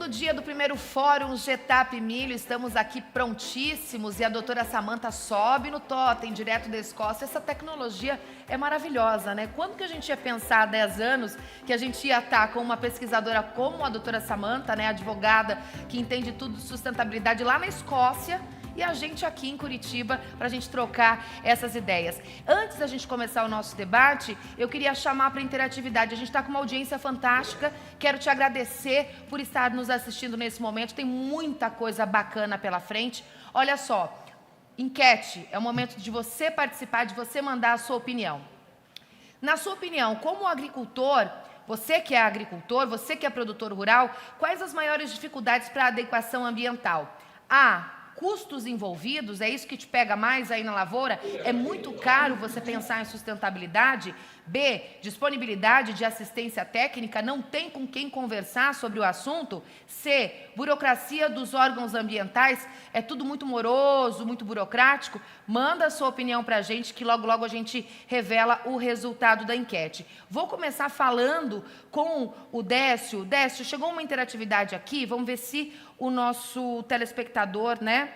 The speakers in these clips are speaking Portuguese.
segundo dia do primeiro Fórum Getap Milho, estamos aqui prontíssimos e a doutora Samantha sobe no totem, direto da Escócia. Essa tecnologia é maravilhosa, né? Quando que a gente ia pensar há 10 anos que a gente ia estar com uma pesquisadora como a doutora Samantha, né, advogada que entende tudo de sustentabilidade lá na Escócia, e a gente aqui em Curitiba para a gente trocar essas ideias. Antes da gente começar o nosso debate, eu queria chamar para a interatividade. A gente está com uma audiência fantástica. Quero te agradecer por estar nos assistindo nesse momento. Tem muita coisa bacana pela frente. Olha só, enquete. É o momento de você participar, de você mandar a sua opinião. Na sua opinião, como agricultor, você que é agricultor, você que é produtor rural, quais as maiores dificuldades para a adequação ambiental? A. Custos envolvidos, é isso que te pega mais aí na lavoura? É muito caro você pensar em sustentabilidade? B, disponibilidade de assistência técnica, não tem com quem conversar sobre o assunto? C, burocracia dos órgãos ambientais, é tudo muito moroso, muito burocrático? Manda a sua opinião para a gente, que logo logo a gente revela o resultado da enquete. Vou começar falando com o Décio. Décio, chegou uma interatividade aqui, vamos ver se o nosso telespectador, né,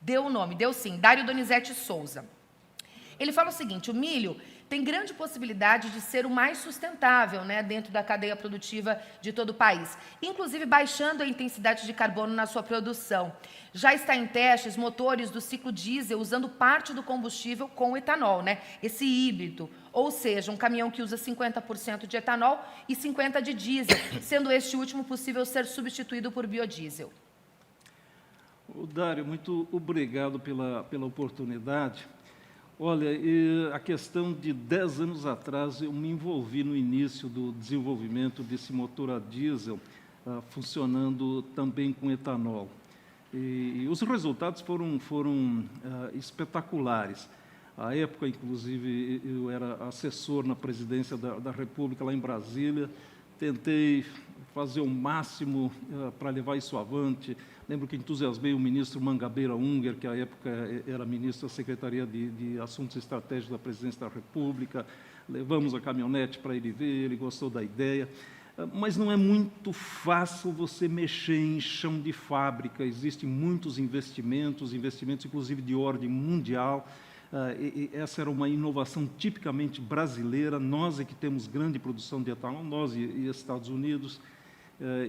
deu o nome, deu sim, Dário Donizete Souza. Ele fala o seguinte: o milho tem grande possibilidade de ser o mais sustentável, né, dentro da cadeia produtiva de todo o país, inclusive baixando a intensidade de carbono na sua produção. Já está em testes motores do ciclo diesel usando parte do combustível com etanol, né, esse híbrido, ou seja, um caminhão que usa 50% de etanol e 50% de diesel, sendo este último possível ser substituído por biodiesel. Dário, muito obrigado pela oportunidade. Olha, a questão de 10 anos atrás, eu me envolvi no início do desenvolvimento desse motor a diesel, funcionando também com etanol. E os resultados foram espetaculares. À época, inclusive, eu era assessor na presidência da República, lá em Brasília. Tentei fazer o máximo para levar isso avante. Lembro que entusiasmei o ministro Mangabeira Unger, que à época era ministro da Secretaria de Assuntos Estratégicos da Presidência da República. Levamos a caminhonete para ele ver, ele gostou da ideia. Mas não é muito fácil você mexer em chão de fábrica. Existem muitos investimentos inclusive de ordem mundial. Essa era uma inovação tipicamente brasileira. Nós é que temos grande produção de etanol, nós e Estados Unidos.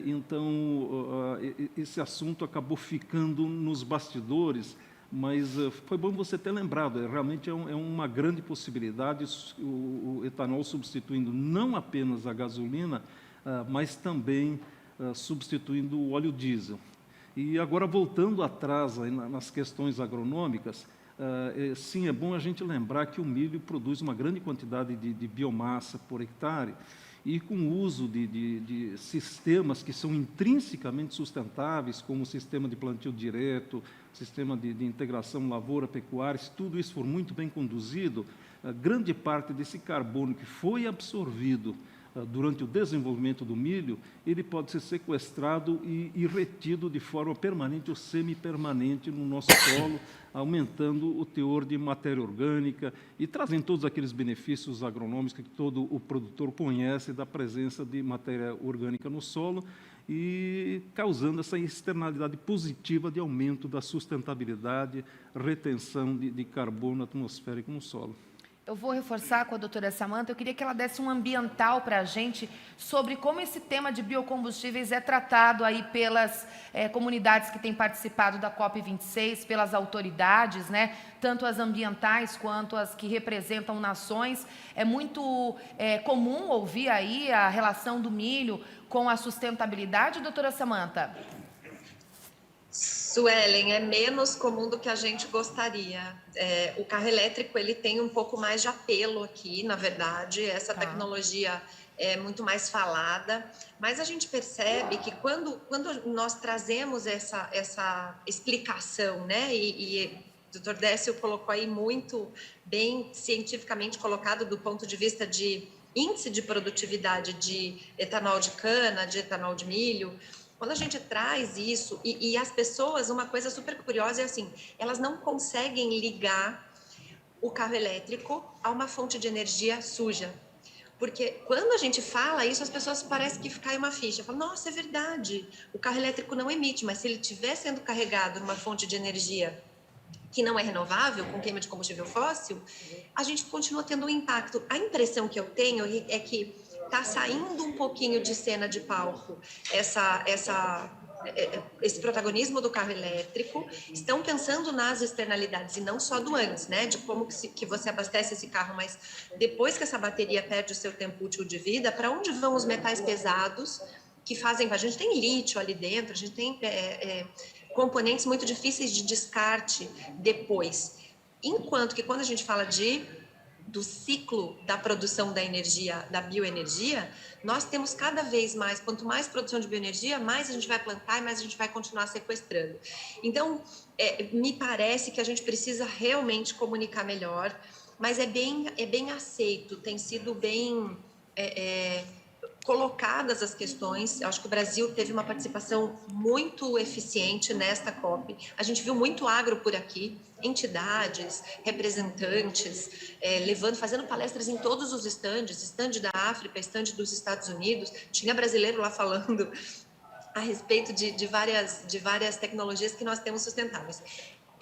Então, esse assunto acabou ficando nos bastidores, mas foi bom você ter lembrado. Realmente é uma grande possibilidade o etanol substituindo não apenas a gasolina, mas também substituindo o óleo diesel. E agora, voltando atrás aí nas questões agronômicas, sim, é bom a gente lembrar que o milho produz uma grande quantidade de biomassa por hectare, e com o uso de sistemas que são intrinsecamente sustentáveis, como o sistema de plantio direto, sistema de integração lavoura-pecuária, se tudo isso for muito bem conduzido, grande parte desse carbono que foi absorvido durante o desenvolvimento do milho, ele pode ser sequestrado e retido de forma permanente ou semipermanente no nosso solo, aumentando o teor de matéria orgânica e trazendo todos aqueles benefícios agronômicos que todo o produtor conhece da presença de matéria orgânica no solo e causando essa externalidade positiva de aumento da sustentabilidade, retenção de carbono atmosférico no solo. Eu vou reforçar com a doutora Samantha, eu queria que ela desse um ambiental para a gente sobre como esse tema de biocombustíveis é tratado aí pelas comunidades que têm participado da COP26, pelas autoridades, né? Tanto as ambientais quanto as que representam nações. É muito comum ouvir aí a relação do milho com a sustentabilidade, doutora Samantha? Suelen, é menos comum do que a gente gostaria. O carro elétrico ele tem um pouco mais de apelo aqui, na verdade, essa tecnologia é muito mais falada, mas a gente percebe que quando nós trazemos essa explicação, né, e o Dr. Décio colocou aí muito bem cientificamente colocado do ponto de vista de índice de produtividade de etanol de cana, de etanol de milho. Quando a gente traz isso, e as pessoas, uma coisa super curiosa é assim, elas não conseguem ligar o carro elétrico a uma fonte de energia suja. Porque quando a gente fala isso, as pessoas parecem que cai uma ficha. Falam, nossa, é verdade, o carro elétrico não emite, mas se ele estiver sendo carregado numa fonte de energia que não é renovável, com queima de combustível fóssil, a gente continua tendo um impacto. A impressão que eu tenho é que está saindo um pouquinho de cena de palco esse protagonismo do carro elétrico, estão pensando nas externalidades e não só do antes, né? De como que você abastece esse carro, mas depois que essa bateria perde o seu tempo útil de vida, para onde vão os metais pesados que fazem... A gente tem lítio ali dentro, a gente tem componentes muito difíceis de descarte depois. Enquanto que quando a gente fala do ciclo da produção da energia, da bioenergia, nós temos cada vez mais, quanto mais produção de bioenergia, mais a gente vai plantar e mais a gente vai continuar sequestrando. Então, me parece que a gente precisa realmente comunicar melhor, mas é bem aceito, tem sido bem colocadas as questões. Eu acho que o Brasil teve uma participação muito eficiente nesta COP. A gente viu muito agro por aqui, entidades, representantes, fazendo palestras em todos os estandes, estande da África, estande dos Estados Unidos, tinha brasileiro lá falando a respeito de várias tecnologias que nós temos sustentáveis.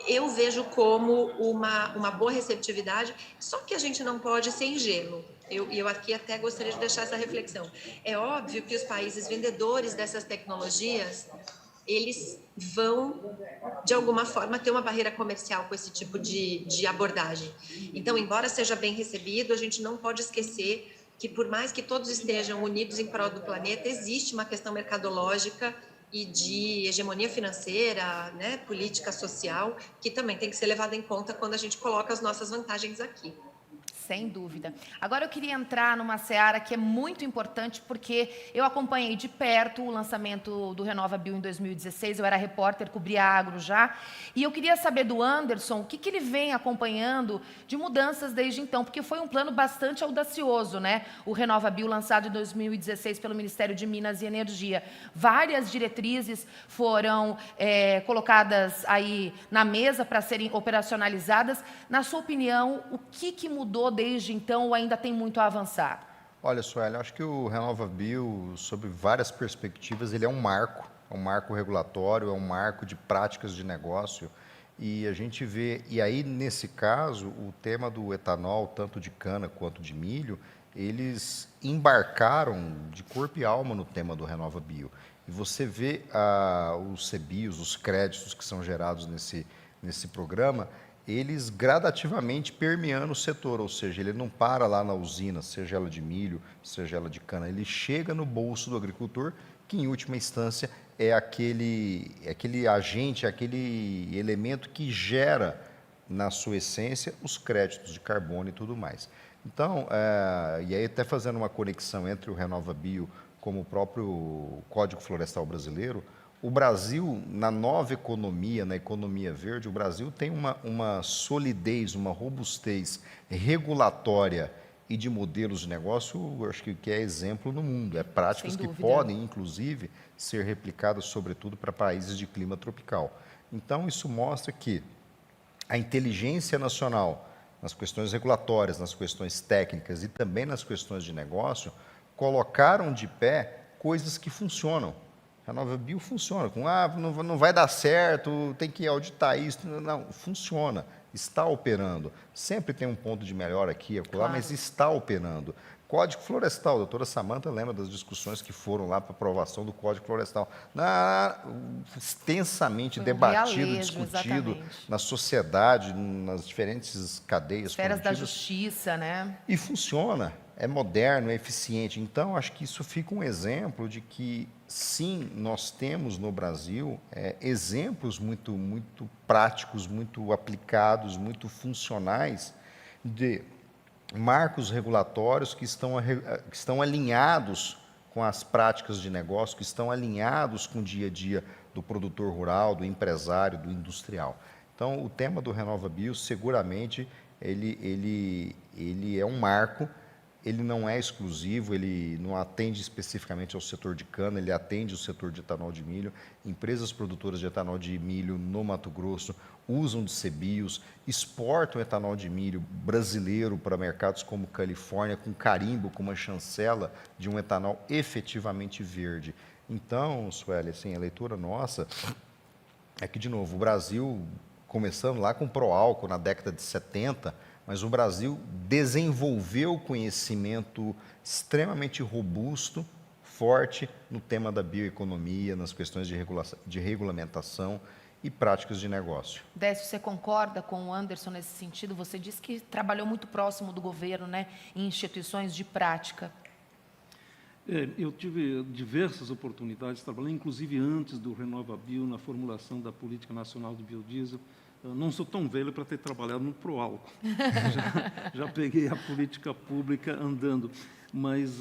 Eu vejo como uma boa receptividade, só que a gente não pode ser ingênuo. Eu aqui até gostaria de deixar essa reflexão. É óbvio que os países vendedores dessas tecnologias, eles vão, de alguma forma, ter uma barreira comercial com esse tipo de abordagem. Então, embora seja bem recebido, a gente não pode esquecer que, por mais que todos estejam unidos em prol do planeta, existe uma questão mercadológica e de hegemonia financeira, né, política social, que também tem que ser levada em conta quando a gente coloca as nossas vantagens aqui. Sem dúvida. Agora eu queria entrar numa seara que é muito importante, porque eu acompanhei de perto o lançamento do RenovaBio em 2016, eu era repórter, cobria agro já, e eu queria saber do Anderson o que ele vem acompanhando de mudanças desde então, porque foi um plano bastante audacioso, né? O RenovaBio lançado em 2016 pelo Ministério de Minas e Energia. Várias diretrizes foram colocadas aí na mesa para serem operacionalizadas. Na sua opinião, o que mudou desde então ou ainda tem muito a avançar? Olha, Sueli, acho que o RenovaBio, sob várias perspectivas, ele é um marco regulatório, é um marco de práticas de negócio, e a gente vê, e aí nesse caso, o tema do etanol, tanto de cana quanto de milho, eles embarcaram de corpo e alma no tema do RenovaBio. E você vê os CBIOs, os créditos que são gerados nesse programa, eles gradativamente permeando o setor, ou seja, ele não para lá na usina, seja ela de milho, seja ela de cana, ele chega no bolso do agricultor, que em última instância é aquele agente, aquele elemento que gera na sua essência os créditos de carbono e tudo mais. Então, e aí até fazendo uma conexão entre o RenovaBio como o próprio Código Florestal Brasileiro, o Brasil, na nova economia, na economia verde, o Brasil tem uma solidez, uma robustez regulatória e de modelos de negócio, acho que é exemplo no mundo. É práticas que podem, inclusive, ser replicadas, sobretudo, para países de clima tropical. Então, isso mostra que a inteligência nacional, nas questões regulatórias, nas questões técnicas e também nas questões de negócio, colocaram de pé coisas que funcionam. A RenovaBio funciona, não vai dar certo, tem que auditar isso. Não, funciona, está operando. Sempre tem um ponto de melhora aqui e acolá, mas está operando. Código Florestal, a doutora Samanta lembra das discussões que foram lá para aprovação do Código Florestal. Extensamente debatido, discutido na sociedade, nas diferentes cadeias esferas da justiça, né? E funciona, é moderno, é eficiente. Então, acho que isso fica um exemplo de que, sim, nós temos no Brasil exemplos muito práticos, muito aplicados, muito funcionais de marcos regulatórios que estão alinhados com as práticas de negócio, que estão alinhados com o dia a dia do produtor rural, do empresário, do industrial. Então, o tema do RenovaBio, seguramente, ele é um marco ele não é exclusivo, ele não atende especificamente ao setor de cana, ele atende o setor de etanol de milho. Empresas produtoras de etanol de milho no Mato Grosso usam de CBIOS, exportam etanol de milho brasileiro para mercados como Califórnia, com carimbo, com uma chancela de um etanol efetivamente verde. Então, Sueli, assim, a leitura nossa é que, de novo, o Brasil, começando lá com o Proálcool na década de 70, mas o Brasil desenvolveu conhecimento extremamente robusto, forte no tema da bioeconomia, nas questões de regulamentação e práticas de negócio. Décio, você concorda com o Anderson nesse sentido? Você disse que trabalhou muito próximo do governo, né, em instituições de prática. Eu tive diversas oportunidades, trabalhei inclusive antes do RenovaBio na formulação da Política Nacional do Biodiesel. Eu não sou tão velho para ter trabalhado no Proálcool. Já peguei a política pública andando. Mas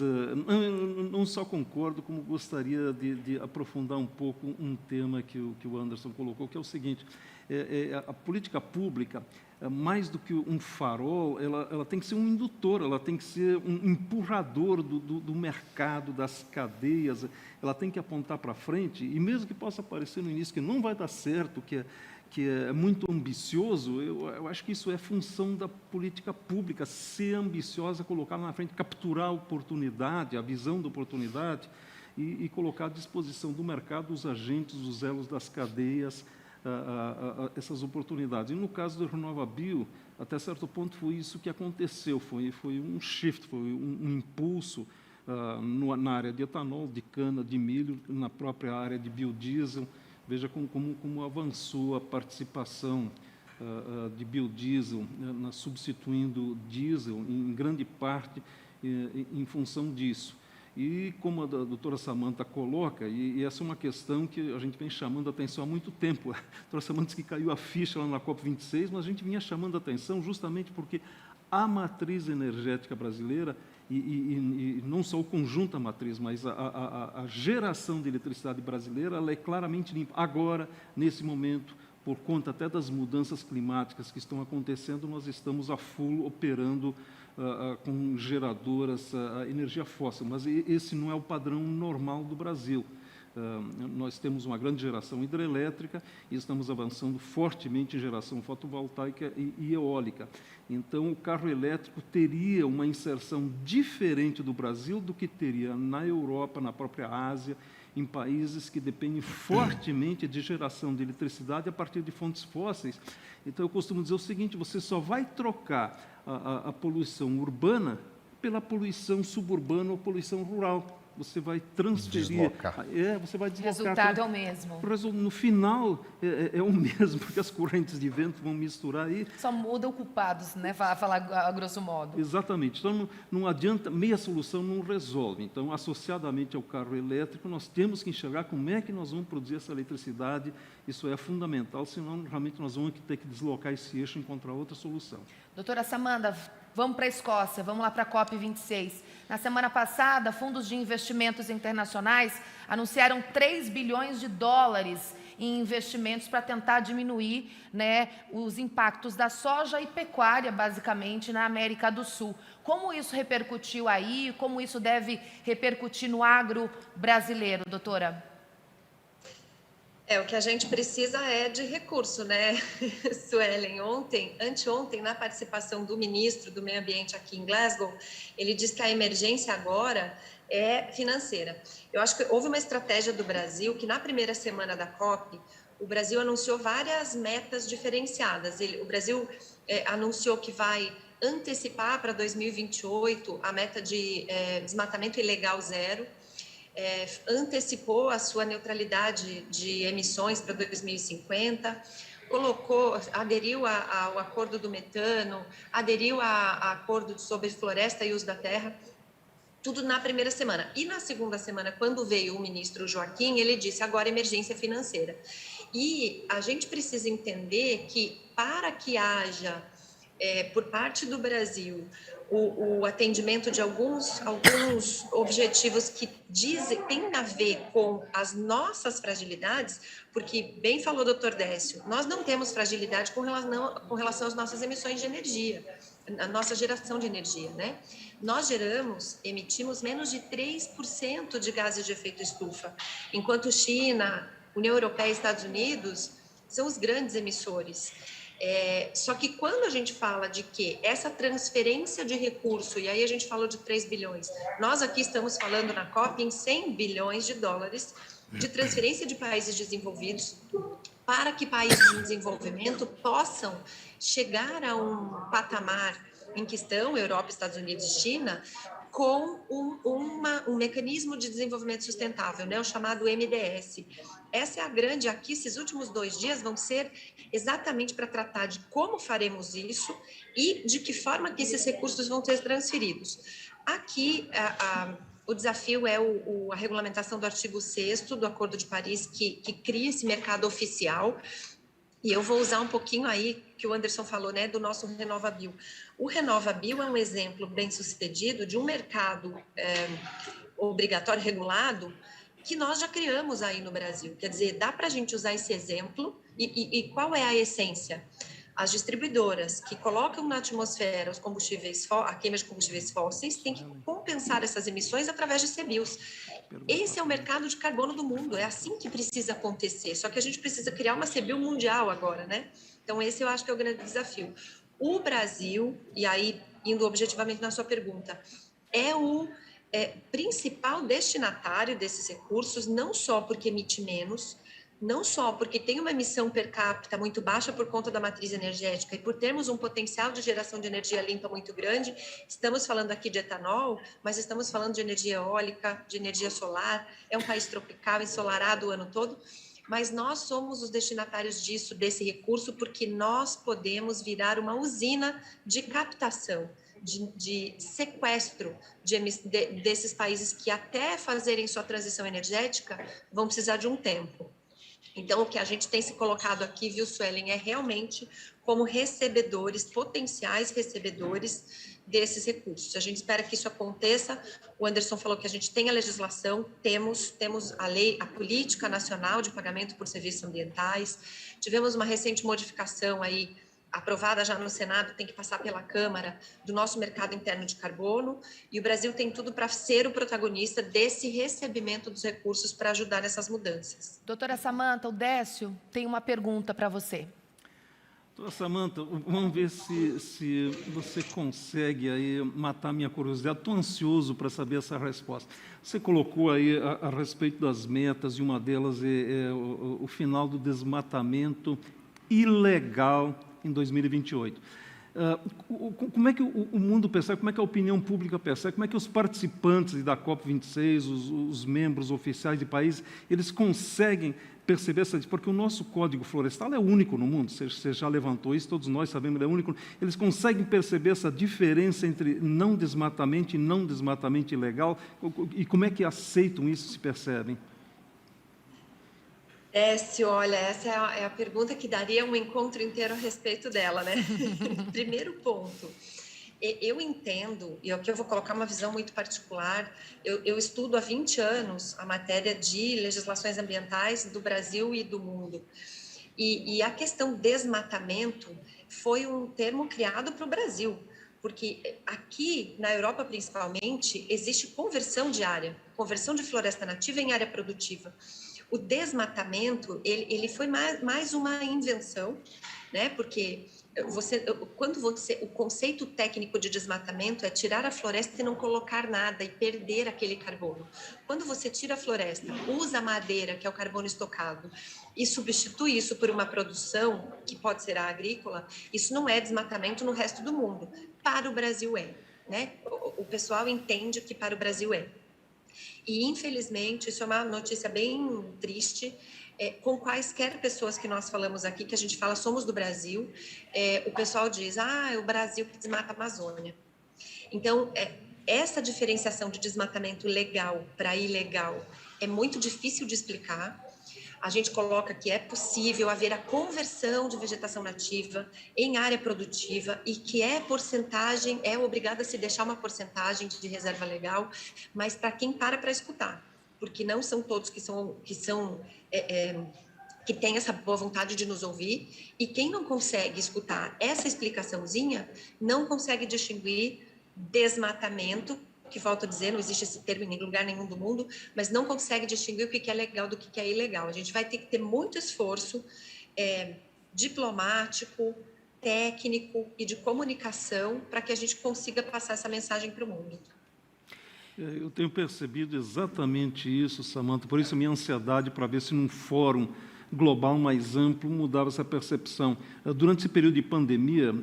não só concordo, como gostaria de aprofundar um pouco um tema que o Anderson colocou, que é o seguinte: a política pública, mais do que um farol, ela tem que ser um indutor, ela tem que ser um empurrador do mercado, das cadeias, ela tem que apontar para frente, e mesmo que possa parecer no início que não vai dar certo, que é muito ambicioso, eu acho que isso é função da política pública, ser ambiciosa, colocar na frente, capturar a oportunidade, a visão da oportunidade e colocar à disposição do mercado os agentes, os elos das cadeias, essas oportunidades. E no caso do RenovaBio, até certo ponto foi isso que aconteceu, foi um shift, foi um impulso na área de etanol, de cana, de milho, na própria área de biodiesel. Veja como avançou a participação de biodiesel, substituindo diesel, em grande parte, em função disso. E como a doutora Samantha coloca, e essa é uma questão que a gente vem chamando a atenção há muito tempo. A doutora Samantha disse que caiu a ficha lá na COP26, mas a gente vinha chamando a atenção justamente porque a matriz energética brasileira, e não só o conjunto da matriz, mas a geração de eletricidade brasileira, ela é claramente limpa. Agora, nesse momento, por conta até das mudanças climáticas que estão acontecendo, nós estamos a full operando com geradoras a energia fóssil, mas esse não é o padrão normal do Brasil. Nós temos uma grande geração hidrelétrica e estamos avançando fortemente em geração fotovoltaica e eólica. Então, o carro elétrico teria uma inserção diferente do Brasil do que teria na Europa, na própria Ásia, em países que dependem fortemente de geração de eletricidade a partir de fontes fósseis. Então, eu costumo dizer o seguinte: você só vai trocar a poluição urbana pela poluição suburbana ou poluição rural. Você vai transferir. Deslocar. Você vai O deslocar. resultado é o mesmo. No final, é o mesmo, porque as correntes de vento vão misturar aí. Só mudam culpados, né? Falar a grosso modo. Exatamente. Então, não adianta, meia solução não resolve. Então, associadamente ao carro elétrico, nós temos que enxergar como é que nós vamos produzir essa eletricidade. Isso é fundamental, senão, realmente, nós vamos ter que deslocar esse eixo e encontrar outra solução. Doutora Samantha, vamos para a Escócia, vamos lá para a COP26. Na semana passada, fundos de investimentos internacionais anunciaram 3 bilhões de dólares em investimentos para tentar diminuir, né, os impactos da soja e pecuária, basicamente, na América do Sul. Como isso repercutiu aí? Como isso deve repercutir no agro brasileiro, doutora? O que a gente precisa é de recurso, né, Suelen? Anteontem, na participação do ministro do Meio Ambiente aqui em Glasgow, ele disse que a emergência agora é financeira. Eu acho que houve uma estratégia do Brasil que, na primeira semana da COP, o Brasil anunciou várias metas diferenciadas. O Brasil anunciou que vai antecipar para 2028 a meta de desmatamento ilegal zero, antecipou a sua neutralidade de emissões para 2050, aderiu ao acordo do metano, aderiu a acordo sobre floresta e uso da terra, tudo na primeira semana. E na segunda semana, quando veio o ministro Joaquim, ele disse: agora emergência financeira. E a gente precisa entender que, para que haja, por parte do Brasil, o atendimento de alguns objetivos que têm a ver com as nossas fragilidades, porque, bem falou o doutor Décio, nós não temos fragilidade com relação às nossas emissões de energia. a nossa geração de energia, né? Nós emitimos menos de 3% de gases de efeito estufa, enquanto China, União Europeia e Estados Unidos são os grandes emissores. Só que quando a gente fala de que essa transferência de recurso, e aí a gente falou de 3 bilhões, nós aqui estamos falando na COP em 100 bilhões de dólares de transferência de países desenvolvidos para que países em desenvolvimento possam chegar a um patamar em que estão Europa, Estados Unidos e China, com um mecanismo de desenvolvimento sustentável, né, o chamado MDS. Essa é a grande, aqui, esses últimos 2 dias vão ser exatamente para tratar de como faremos isso e de que forma que esses recursos vão ser transferidos. Aqui, o desafio é a regulamentação do artigo 6º do Acordo de Paris, que cria esse mercado oficial. E eu vou usar um pouquinho aí que o Anderson falou, né, do nosso RenovaBio. O RenovaBio é um exemplo bem sucedido de um mercado obrigatório regulado que nós já criamos aí no Brasil. Quer dizer, dá para a gente usar esse exemplo e qual é a essência? As distribuidoras que colocam na atmosfera os combustíveis, a queima de combustíveis fósseis, têm que compensar essas emissões através de CBIOs. Esse é o mercado de carbono do mundo, é assim que precisa acontecer, só que a gente precisa criar uma CBIO mundial agora, né? Então, esse eu acho que é o grande desafio. O Brasil, e aí, indo objetivamente na sua pergunta, é o principal destinatário desses recursos, não só porque emite menos, não só porque tem uma emissão per capita muito baixa por conta da matriz energética e por termos um potencial de geração de energia limpa muito grande, estamos falando aqui de etanol, mas estamos falando de energia eólica, de energia solar, é um país tropical, ensolarado o ano todo, mas nós somos os destinatários desse recurso, porque nós podemos virar uma usina de captação, de sequestro desses países que até fazerem sua transição energética vão precisar de um tempo. Então, o que a gente tem se colocado aqui, viu, Suelen, é realmente como recebedores, potenciais recebedores desses recursos. A gente espera que isso aconteça. O Anderson falou que a gente tem a legislação, temos a lei, a política nacional de pagamento por serviços ambientais. Tivemos uma recente modificação aí, aprovada já no Senado, tem que passar pela Câmara, do nosso mercado interno de carbono, e o Brasil tem tudo para ser o protagonista desse recebimento dos recursos para ajudar nessas mudanças. Doutora Samantha, o Décio tem uma pergunta para você. Doutora Samantha, vamos ver se você consegue aí matar minha curiosidade. Estou ansioso para saber essa resposta. Você colocou aí a respeito das metas, e uma delas é o final do desmatamento ilegal em 2028. Como é que o mundo percebe, como é que a opinião pública percebe, como é que os participantes da COP26, os membros oficiais de países, eles conseguem perceber essa... Porque o nosso Código Florestal é único no mundo, você já levantou isso, todos nós sabemos, ele é único. Eles conseguem perceber essa diferença entre não desmatamento e não desmatamento ilegal? E como é que aceitam isso, se percebem? Olha, essa é a pergunta que daria um encontro inteiro a respeito dela, né? Primeiro ponto, eu entendo, e aqui eu vou colocar uma visão muito particular, eu estudo há 20 anos a matéria de legislações ambientais do Brasil e do mundo, e a questão desmatamento foi um termo criado para o Brasil, porque aqui, na Europa principalmente, existe conversão de área, conversão de floresta nativa em área produtiva. O desmatamento, ele foi mais uma invenção, né? Porque o conceito técnico de desmatamento é tirar a floresta e não colocar nada e perder aquele carbono. Quando você tira a floresta, usa a madeira, que é o carbono estocado, e substitui isso por uma produção que pode ser a agrícola, isso não é desmatamento no resto do mundo. Para o Brasil é, né? O pessoal entende que para o Brasil é. E, infelizmente, isso é uma notícia bem triste, com quaisquer pessoas que nós falamos aqui, que a gente fala somos do Brasil, o pessoal diz, é o Brasil que desmata a Amazônia. Então, essa diferenciação de desmatamento legal para ilegal é muito difícil de explicar. A gente coloca que é possível haver a conversão de vegetação nativa em área produtiva e que porcentagem, é obrigada a se deixar uma porcentagem de reserva legal, mas para quem para escutar, porque não são todos que são que tem essa boa vontade de nos ouvir, e quem não consegue escutar essa explicaçãozinha não consegue distinguir desmatamento, que volto a dizer, não existe esse termo em lugar nenhum do mundo, mas não consegue distinguir o que é legal do que é ilegal. A gente vai ter que ter muito esforço diplomático, técnico e de comunicação para que a gente consiga passar essa mensagem para o mundo. Eu tenho percebido exatamente isso, Samantha, por isso a minha ansiedade para ver se num fórum global mais amplo mudava essa percepção. Durante esse período de pandemia,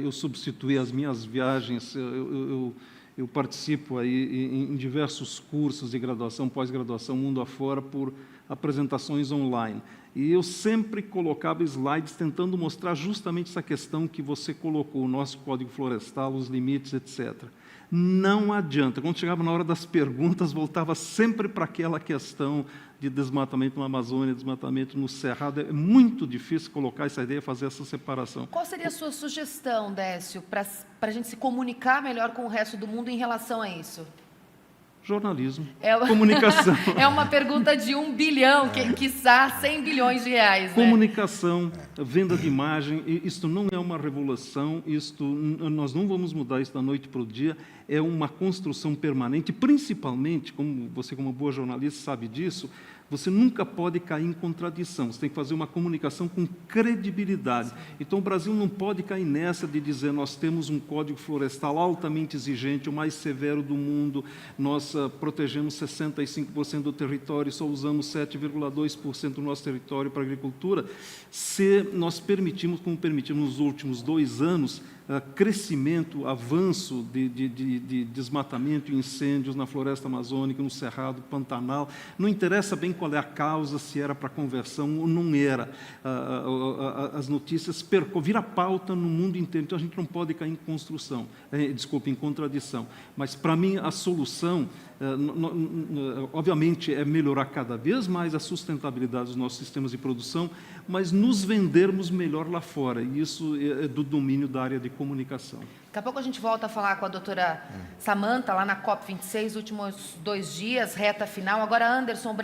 eu substituí as minhas viagens, eu participo aí em diversos cursos de graduação, pós-graduação, mundo afora, por apresentações online. E eu sempre colocava slides tentando mostrar justamente essa questão que você colocou, o nosso Código Florestal, os limites, etc. Não adianta. Quando chegava na hora das perguntas, voltava sempre para aquela questão de desmatamento na Amazônia, desmatamento no Cerrado. É muito difícil colocar essa ideia, fazer essa separação. Qual seria a sua sugestão, Décio, para a gente se comunicar melhor com o resto do mundo em relação a isso? Jornalismo, comunicação. É uma pergunta de 1 bilhão, quiçá 100 bilhões de reais. Né? Comunicação, venda de imagem, isto não é uma revolução, nós não vamos mudar isso da noite para o dia, é uma construção permanente, principalmente, como você como boa jornalista sabe disso, você nunca pode cair em contradição, você tem que fazer uma comunicação com credibilidade. Então, o Brasil não pode cair nessa de dizer nós temos um código florestal altamente exigente, o mais severo do mundo, nós protegemos 65% do território, só usamos 7,2% do nosso território para a agricultura, se nós permitimos, como permitimos nos últimos 2 anos, crescimento, avanço de desmatamento e incêndios na floresta amazônica, no Cerrado, Pantanal. Não interessa bem qual é a causa, se era para conversão ou não era. As notícias viram pauta no mundo inteiro, então a gente não pode cair em contradição. Mas, para mim, a solução, obviamente, é melhorar cada vez mais a sustentabilidade dos nossos sistemas de produção, mas nos vendermos melhor lá fora, e isso é do domínio da área de comunicação. Daqui a pouco a gente volta a falar com a doutora Samantha, lá na COP26, últimos 2 dias, reta final. Agora, Anderson,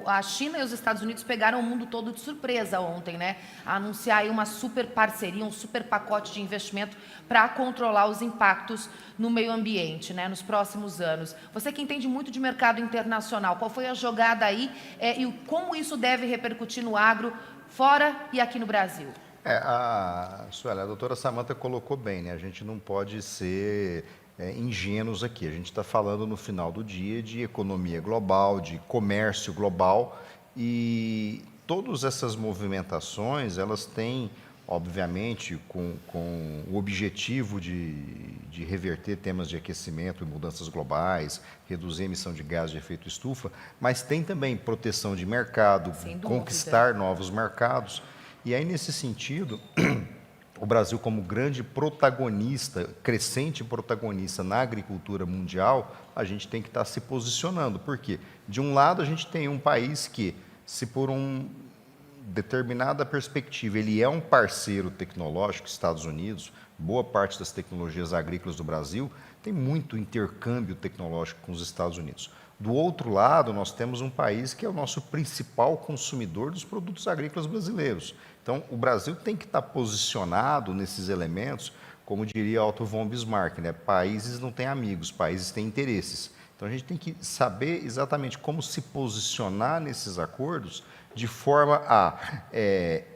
a China e os Estados Unidos pegaram o mundo todo de surpresa ontem, né? A anunciar aí uma super parceria, um super pacote de investimento para controlar os impactos no meio ambiente, né, nos próximos anos. Você que entende muito de mercado internacional, qual foi a jogada aí e como isso deve repercutir no agro fora e aqui no Brasil? Sueli, a doutora Samantha colocou bem, né? A gente não pode ser ingênuos aqui. A gente está falando no final do dia de economia global, de comércio global, e todas essas movimentações, elas têm, obviamente, com o objetivo de reverter temas de aquecimento e mudanças globais, reduzir a emissão de gás de efeito estufa, mas tem também proteção de mercado, conquistar novos mercados. E aí, nesse sentido, o Brasil, como grande protagonista, crescente protagonista na agricultura mundial, a gente tem que estar se posicionando. Por quê? De um lado, a gente tem um país que, se por uma determinada perspectiva, ele é um parceiro tecnológico, Estados Unidos, boa parte das tecnologias agrícolas do Brasil tem muito intercâmbio tecnológico com os Estados Unidos. Do outro lado, nós temos um país que é o nosso principal consumidor dos produtos agrícolas brasileiros. Então, o Brasil tem que estar posicionado nesses elementos, como diria Otto von Bismarck, né? Países não têm amigos, países têm interesses. Então, a gente tem que saber exatamente como se posicionar nesses acordos de forma a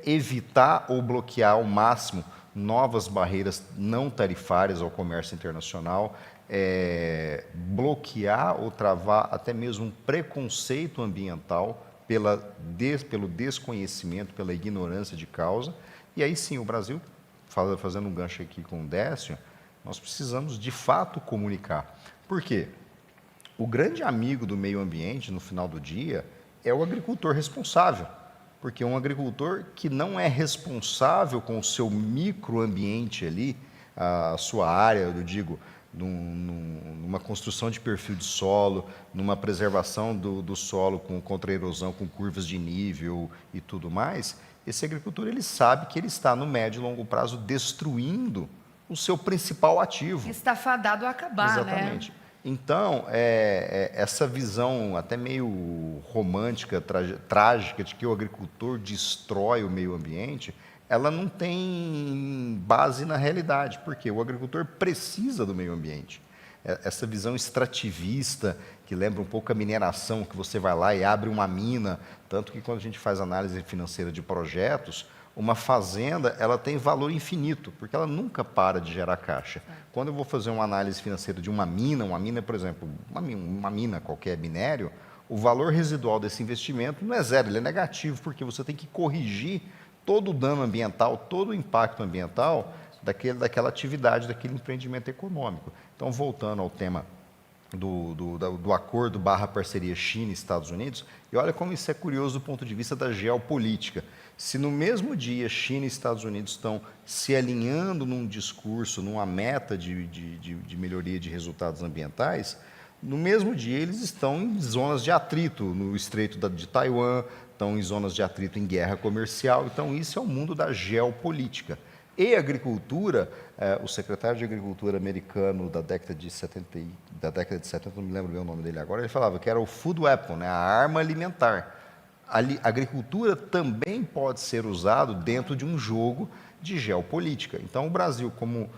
evitar ou bloquear ao máximo novas barreiras não tarifárias ao comércio internacional, bloquear ou travar até mesmo um preconceito ambiental pelo desconhecimento, pela ignorância de causa. E aí sim, o Brasil, fazendo um gancho aqui com o Décio, nós precisamos de fato comunicar. Por quê? O grande amigo do meio ambiente, no final do dia, é o agricultor responsável. Porque um agricultor que não é responsável com o seu microambiente ali, a sua área, eu digo, numa construção de perfil de solo, numa preservação do solo contra a erosão, com curvas de nível e tudo mais, esse agricultor ele sabe que ele está no médio e longo prazo destruindo o seu principal ativo. Está fadado a acabar, exatamente. né? Então, essa visão até meio romântica, trágica, de que o agricultor destrói o meio ambiente, ela não tem base na realidade, porque o agricultor precisa do meio ambiente. Essa visão extrativista, que lembra um pouco a mineração, que você vai lá e abre uma mina, tanto que quando a gente faz análise financeira de projetos, uma fazenda ela tem valor infinito, porque ela nunca para de gerar caixa. Quando eu vou fazer uma análise financeira de uma mina, por exemplo, uma mina qualquer, minério, o valor residual desse investimento não é zero, ele é negativo, porque você tem que corrigir todo o dano ambiental, todo o impacto ambiental daquela atividade, daquele empreendimento econômico. Então, voltando ao tema do acordo / parceria China e Estados Unidos, e olha como isso é curioso do ponto de vista da geopolítica. Se no mesmo dia China e Estados Unidos estão se alinhando num discurso, numa meta de melhoria de resultados ambientais, no mesmo dia eles estão em zonas de atrito, no Estreito de Taiwan, estão em zonas de atrito em guerra comercial. Então, isso é o mundo da geopolítica. E agricultura, o secretário de Agricultura americano da década de 70, não me lembro bem o nome dele agora, ele falava que era o food weapon, né, a arma alimentar. A agricultura também pode ser usado dentro de um jogo de geopolítica. Então, o Brasil, como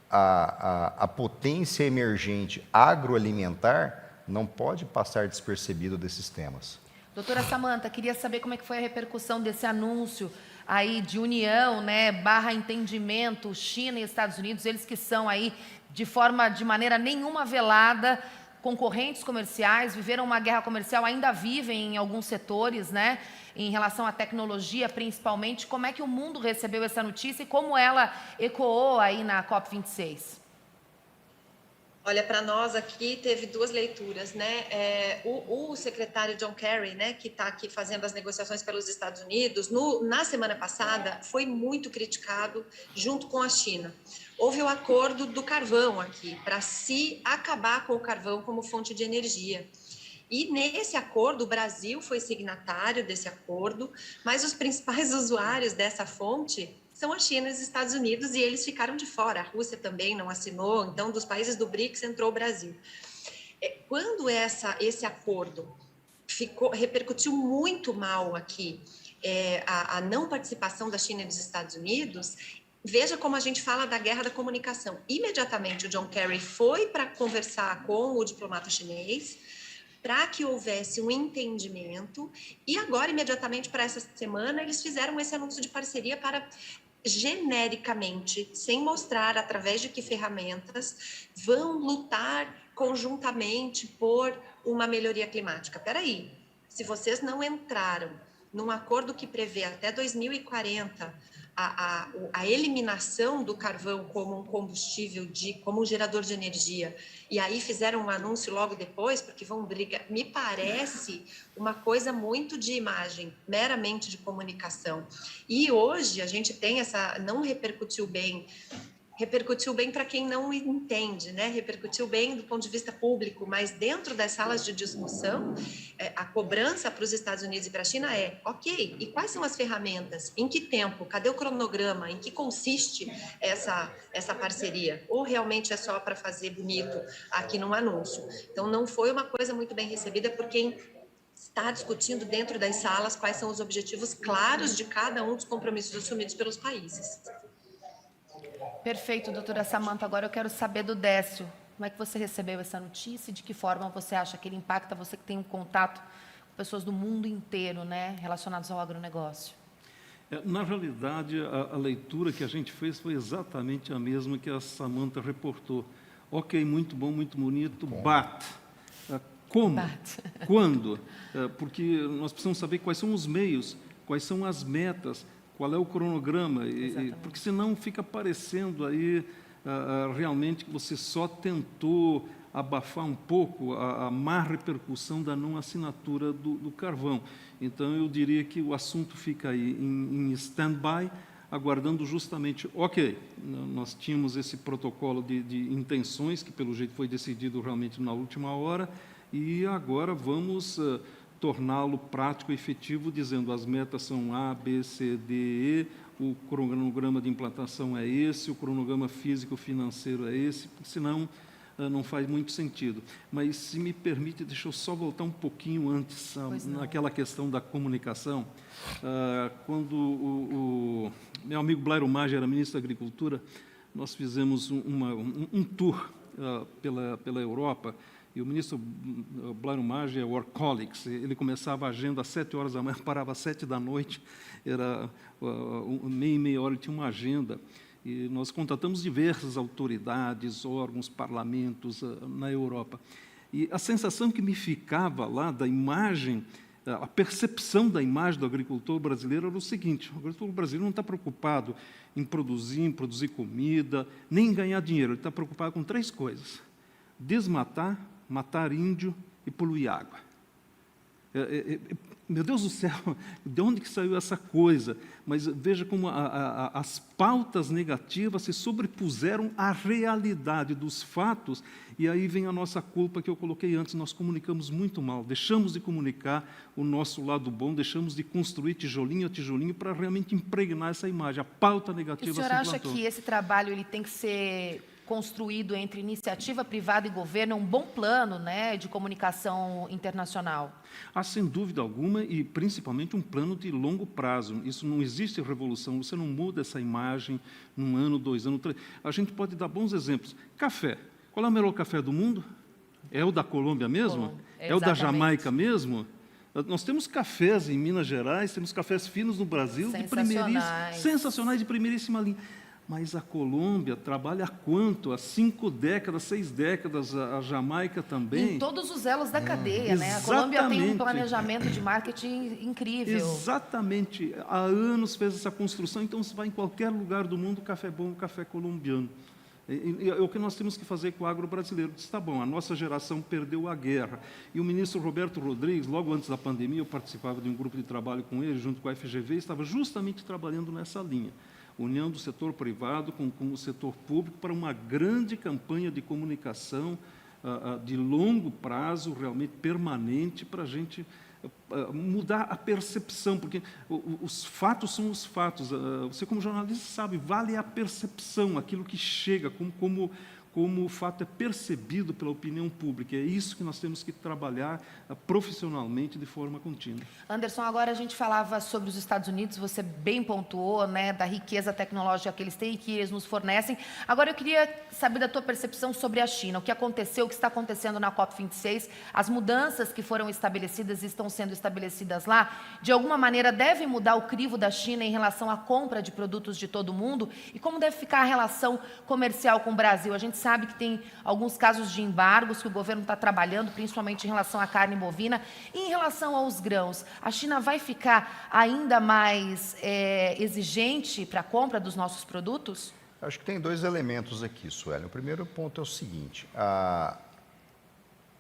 a potência emergente agroalimentar, não pode passar despercebido desses temas. Doutora Samantha, queria saber como é que foi a repercussão desse anúncio aí de união, né, / entendimento, China e Estados Unidos, eles que são aí de maneira nenhuma velada, concorrentes comerciais, viveram uma guerra comercial, ainda vivem em alguns setores, né, em relação à tecnologia principalmente. Como é que o mundo recebeu essa notícia e como ela ecoou aí na COP26? Olha, para nós aqui teve duas leituras, né? O secretário John Kerry, né, que está aqui fazendo as negociações pelos Estados Unidos, na semana passada foi muito criticado junto com a China. Houve o acordo do carvão aqui, para se acabar com o carvão como fonte de energia. E nesse acordo, o Brasil foi signatário desse acordo, mas os principais usuários dessa fonte são a China e os Estados Unidos, e eles ficaram de fora. A Rússia também não assinou, então dos países do BRICS entrou o Brasil. Quando esse acordo repercutiu muito mal aqui, a não participação da China e dos Estados Unidos, veja como a gente fala da guerra da comunicação. Imediatamente o John Kerry foi para conversar com o diplomata chinês, para que houvesse um entendimento, e agora, imediatamente para essa semana, eles fizeram esse anúncio de parceria para, genericamente, sem mostrar através de que ferramentas, vão lutar conjuntamente por uma melhoria climática. Espera aí, se vocês não entraram num acordo que prevê até 2040 a eliminação do carvão como um combustível, como um gerador de energia, e aí fizeram um anúncio logo depois, porque vão brigar, me parece uma coisa muito de imagem, meramente de comunicação. E hoje a gente tem não repercutiu bem para quem não entende, né? Repercutiu bem do ponto de vista público, mas dentro das salas de discussão, a cobrança para os Estados Unidos e para a China ok, e quais são as ferramentas? Em que tempo? Cadê o cronograma? Em que consiste essa parceria? Ou realmente é só para fazer bonito aqui num anúncio? Então, não foi uma coisa muito bem recebida por quem está discutindo dentro das salas quais são os objetivos claros de cada um dos compromissos assumidos pelos países. Perfeito, doutora Samantha. Agora eu quero saber do Décio. Como é que você recebeu essa notícia e de que forma você acha que ele impacta você que tem um contato com pessoas do mundo inteiro, né, relacionados ao agronegócio? Na realidade, a leitura que a gente fez foi exatamente a mesma que a Samantha reportou. Ok, muito bom, muito bonito, but. Como? Quando? Porque nós precisamos saber quais são os meios, quais são as metas, qual é o cronograma, porque senão fica parecendo aí realmente que você só tentou abafar um pouco a má repercussão da não assinatura do carvão. Então, eu diria que o assunto fica aí em stand-by, aguardando justamente, ok, nós tínhamos esse protocolo de intenções, que pelo jeito foi decidido realmente na última hora, e agora vamos torná-lo prático e efetivo, dizendo as metas são A, B, C, D, E, o cronograma de implantação é esse, o cronograma físico-financeiro é esse, porque senão não faz muito sentido. Mas, se me permite, deixa eu só voltar um pouquinho antes, naquela questão da comunicação. Quando o meu amigo Blairo Maggi era ministro da Agricultura, nós fizemos um tour pela Europa, e o ministro Blairo Maggi é workaholics, ele começava a agenda às 7 horas da manhã, parava às 7 da noite, era meia hora, ele tinha uma agenda. E nós contatamos diversas autoridades, órgãos, parlamentos na Europa. E a sensação que me ficava lá da imagem, a percepção da imagem do agricultor brasileiro era o seguinte: o agricultor brasileiro não está preocupado em produzir comida, nem em ganhar dinheiro. Ele está preocupado com 3 coisas: desmatar, matar índio e poluir água. Meu Deus do céu, de onde que saiu essa coisa? Mas veja como as pautas negativas se sobrepuseram à realidade dos fatos, e aí vem a nossa culpa que eu coloquei antes: nós comunicamos muito mal, deixamos de comunicar o nosso lado bom, deixamos de construir tijolinho a tijolinho para realmente impregnar essa imagem. A pauta negativa se implantou. O senhor acha que esse trabalho ele tem que ser construído entre iniciativa privada e governo, é um bom plano, né, de comunicação internacional? Sem dúvida alguma, e principalmente um plano de longo prazo. Isso não existe revolução, você não muda essa imagem num ano, 2 anos, 3. A gente pode dar bons exemplos. Café. Qual é o melhor café do mundo? É o da Colômbia mesmo? É o da Jamaica mesmo? Nós temos cafés em Minas Gerais, temos cafés finos no Brasil, sensacionais, de primeiríssima linha. Mas a Colômbia trabalha há quanto? Há 5 décadas, 6 décadas, a Jamaica também. Em todos os elos da cadeia, né? A Colômbia tem um planejamento de marketing incrível. Exatamente. Há anos fez essa construção, então você vai em qualquer lugar do mundo, café bom, café colombiano. É o que nós temos que fazer com o agro brasileiro. Está bom, a nossa geração perdeu a guerra. E o ministro Roberto Rodrigues, logo antes da pandemia, eu participava de um grupo de trabalho com ele, junto com a FGV, estava justamente trabalhando nessa linha. União do setor privado com o setor público para uma grande campanha de comunicação de longo prazo, realmente permanente, para a gente mudar a percepção, porque os fatos são os fatos. Você, como jornalista, sabe, vale a percepção, aquilo que chega, como o fato é percebido pela opinião pública. É isso que nós temos que trabalhar profissionalmente de forma contínua. Anderson, agora a gente falava sobre os Estados Unidos, você bem pontuou, né, da riqueza tecnológica que eles têm e que eles nos fornecem. Agora eu queria saber da tua percepção sobre a China, o que aconteceu, o que está acontecendo na COP26, as mudanças que foram estabelecidas e estão sendo estabelecidas lá, de alguma maneira devem mudar o crivo da China em relação à compra de produtos de todo mundo, e como deve ficar a relação comercial com o Brasil? A gente sabe que tem alguns casos de embargos que o governo está trabalhando, principalmente em relação à carne bovina. E em relação aos grãos, a China vai ficar ainda mais exigente para a compra dos nossos produtos? Acho que tem 2 elementos aqui, Sueli. O primeiro ponto é o seguinte: a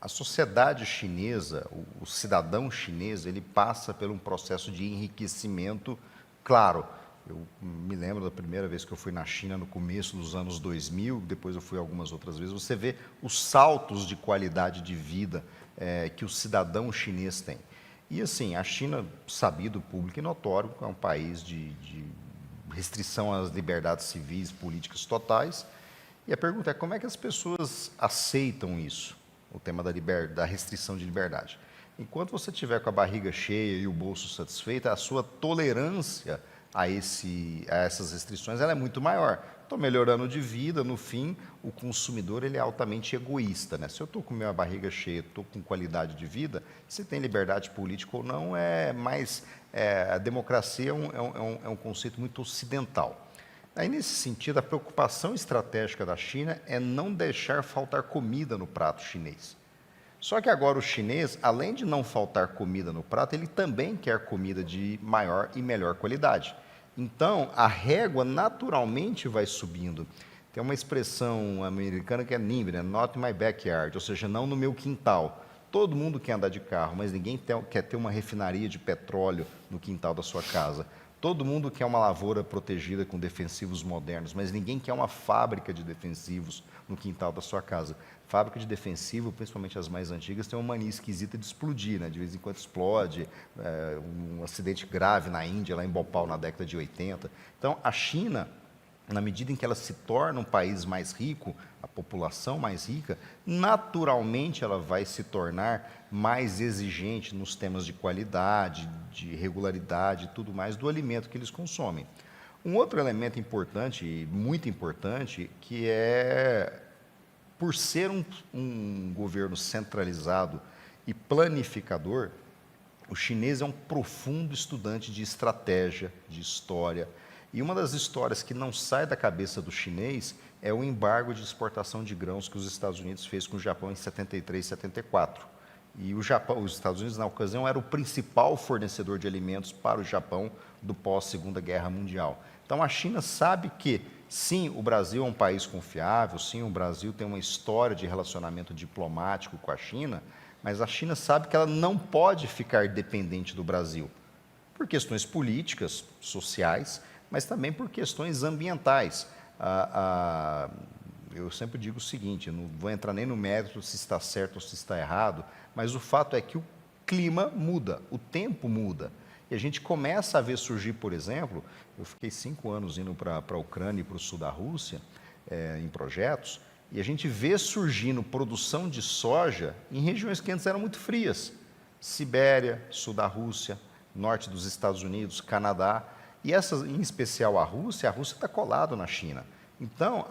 sociedade chinesa, o cidadão chinês, ele passa por um processo de enriquecimento claro. Eu me lembro da primeira vez que eu fui na China, no começo dos anos 2000, depois eu fui algumas outras vezes. Você vê os saltos de qualidade de vida que o cidadão chinês tem. E assim, a China, sabido, público e notório, é um país de restrição às liberdades civis, políticas totais. E a pergunta é: como é que as pessoas aceitam isso, o tema da restrição de liberdade? Enquanto você estiver com a barriga cheia e o bolso satisfeito, a sua tolerância a essas restrições ela é muito maior. Estou melhorando de vida, no fim, o consumidor ele é altamente egoísta, né? Se eu estou com minha barriga cheia, estou com qualidade de vida, se tem liberdade política ou não, a democracia é um conceito muito ocidental. Aí, nesse sentido, a preocupação estratégica da China é não deixar faltar comida no prato chinês. Só que agora o chinês, além de não faltar comida no prato, ele também quer comida de maior e melhor qualidade. Então, a régua naturalmente vai subindo. Tem uma expressão americana que é NIMBY, né? Not in my backyard, ou seja, não no meu quintal. Todo mundo quer andar de carro, mas ninguém quer ter uma refinaria de petróleo no quintal da sua casa. Todo mundo quer uma lavoura protegida com defensivos modernos, mas ninguém quer uma fábrica de defensivos no quintal da sua casa. Fábrica de defensivo, principalmente as mais antigas, tem uma mania esquisita de explodir, né? De vez em quando explode, um acidente grave na Índia, lá em Bhopal, na década de 80. Então, a China, na medida em que ela se torna um país mais rico, a população mais rica, naturalmente ela vai se tornar mais exigente nos temas de qualidade, de regularidade e tudo mais do alimento que eles consomem. Um outro elemento importante, e muito importante, que é, por ser um governo centralizado e planificador, o chinês é um profundo estudante de estratégia, de história. E uma das histórias que não sai da cabeça do chinês é o embargo de exportação de grãos que os Estados Unidos fez com o Japão em 73 e 74. E o Japão, os Estados Unidos, na ocasião, era o principal fornecedor de alimentos para o Japão do pós-Segunda Guerra Mundial. Então, a China sabe que, sim, o Brasil é um país confiável, sim, o Brasil tem uma história de relacionamento diplomático com a China, mas a China sabe que ela não pode ficar dependente do Brasil, por questões políticas, sociais, mas também por questões ambientais. Eu sempre digo o seguinte, eu não vou entrar nem no mérito se está certo ou se está errado, mas o fato é que o clima muda, o tempo muda. E a gente começa a ver surgir, por exemplo, eu fiquei 5 anos indo para a Ucrânia e para o sul da Rússia, em projetos, e a gente vê surgindo produção de soja em regiões que antes eram muito frias. Sibéria, sul da Rússia, norte dos Estados Unidos, Canadá, e essas, em especial a Rússia está colada na China. Então,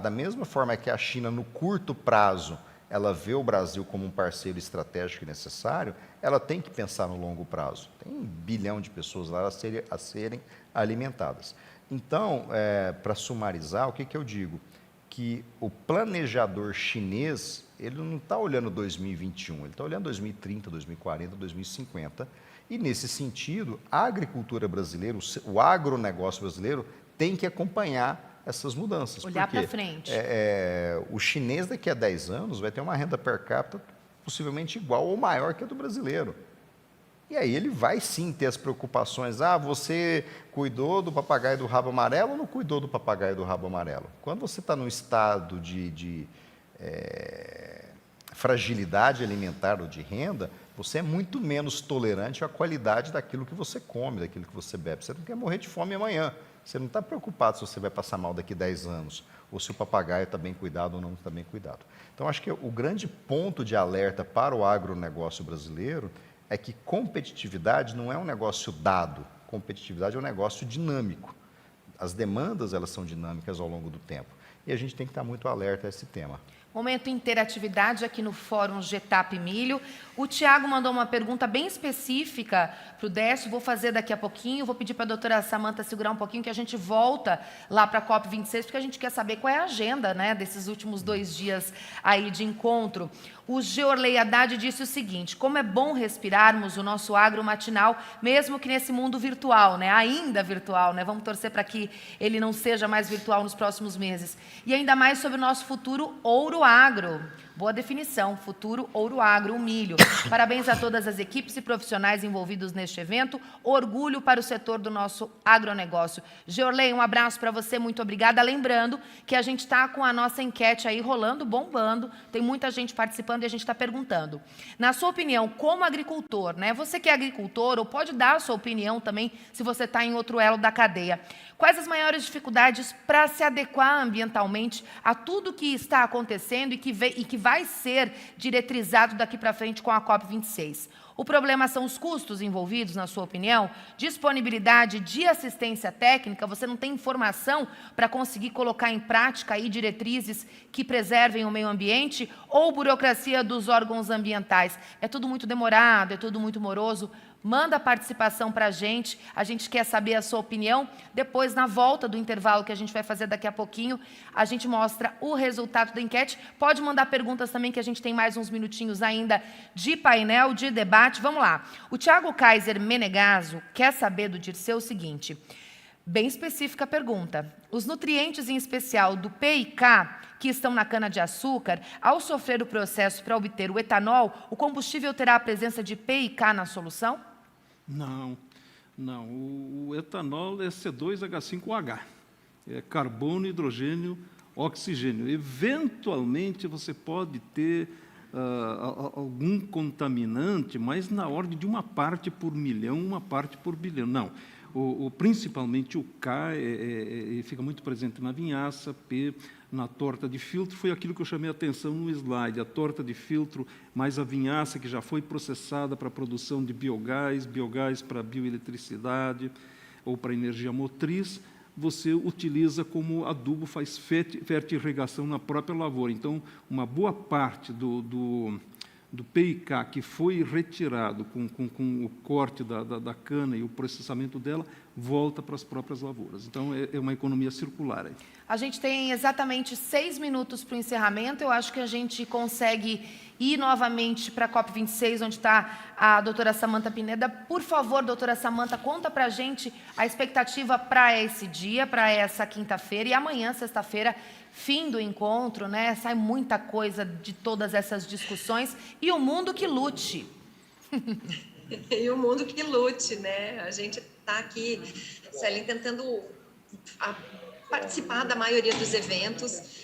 da mesma forma que a China, no curto prazo, ela vê o Brasil como um parceiro estratégico e necessário, ela tem que pensar no longo prazo. Tem 1 bilhão de pessoas lá a serem alimentadas. Então, para sumarizar, o que eu digo? Que o planejador chinês, ele não está olhando 2021, ele está olhando 2030, 2040, 2050, e nesse sentido, a agricultura brasileira, o agronegócio brasileiro tem que acompanhar essas mudanças. Olhar para frente. O chinês daqui a 10 anos vai ter uma renda per capita possivelmente igual ou maior que a do brasileiro. E aí ele vai sim ter as preocupações, você cuidou do papagaio do rabo amarelo ou não cuidou do papagaio do rabo amarelo? Quando você está num estado de fragilidade alimentar ou de renda, você é muito menos tolerante à qualidade daquilo que você come, daquilo que você bebe. Você não quer morrer de fome amanhã. Você não está preocupado se você vai passar mal daqui a 10 anos, ou se o papagaio está bem cuidado ou não está bem cuidado. Então, acho que o grande ponto de alerta para o agronegócio brasileiro é que competitividade não é um negócio dado, competitividade é um negócio dinâmico. As demandas, elas são dinâmicas ao longo do tempo. E a gente tem que estar muito alerta a esse tema. Momento interatividade aqui no Fórum Getap Milho. O Tiago mandou uma pergunta bem específica para o Décio, vou fazer daqui a pouquinho, vou pedir para a doutora Samanta segurar um pouquinho, que a gente volta lá para a COP26, porque a gente quer saber qual é a agenda, né, desses últimos 2 dias aí de encontro. O Georley Haddad disse o seguinte: como é bom respirarmos o nosso agro matinal, mesmo que nesse mundo virtual, né, ainda virtual, né, vamos torcer para que ele não seja mais virtual nos próximos meses. E ainda mais sobre o nosso futuro ouro agro. Boa definição, futuro ouro agro, o milho. Parabéns a todas as equipes e profissionais envolvidos neste evento. Orgulho para o setor do nosso agronegócio. Georley, um abraço para você, muito obrigada. Lembrando que a gente está com a nossa enquete aí rolando, bombando. Tem muita gente participando e a gente está perguntando. Na sua opinião, como agricultor, né? Você que é agricultor, ou pode dar a sua opinião também, se você está em outro elo da cadeia. Quais as maiores dificuldades para se adequar ambientalmente a tudo que está acontecendo e que vai ser diretrizado daqui para frente com a COP26? O problema são os custos envolvidos, na sua opinião? Disponibilidade de assistência técnica? Você não tem informação para conseguir colocar em prática aí diretrizes que preservem o meio ambiente? Ou burocracia dos órgãos ambientais? É tudo muito demorado, é tudo muito moroso? Manda a participação para a gente quer saber a sua opinião. Depois, na volta do intervalo que a gente vai fazer daqui a pouquinho, a gente mostra o resultado da enquete. Pode mandar perguntas também, que a gente tem mais uns minutinhos ainda de painel, de debate. Vamos lá. O Thiago Kaiser Menegaso quer saber do Dirceu o seguinte, bem específica a pergunta. Os nutrientes, em especial do P e K, que estão na cana-de-açúcar, ao sofrer o processo para obter o etanol, o combustível terá a presença de P e K na solução? Não. O etanol é C2H5OH. É carbono, hidrogênio, oxigênio. Eventualmente, você pode ter algum contaminante, mas na ordem de 1 parte por milhão, 1 parte por bilhão. Não. principalmente o K fica muito presente na vinhaça, P na torta de filtro, foi aquilo que eu chamei a atenção no slide, a torta de filtro mais a vinhaça que já foi processada para a produção de biogás para bioeletricidade ou para energia motriz, você utiliza como adubo, faz fertirrigação na própria lavoura. Então, uma boa parte do PIK que foi retirado com o corte da cana e o processamento dela, volta para as próprias lavouras. Então, é uma economia circular aí. A gente tem exatamente 6 minutos para o encerramento. Eu acho que a gente consegue ir novamente para a COP26, onde está a doutora Samantha Pineda. Por favor, doutora Samantha, conta para a gente a expectativa para esse dia, para essa quinta-feira e amanhã, sexta-feira, fim do encontro, né? Sai muita coisa de todas essas discussões e o mundo que lute. E o mundo que lute, né? A gente está aqui, Célia, tentando participar da maioria dos eventos.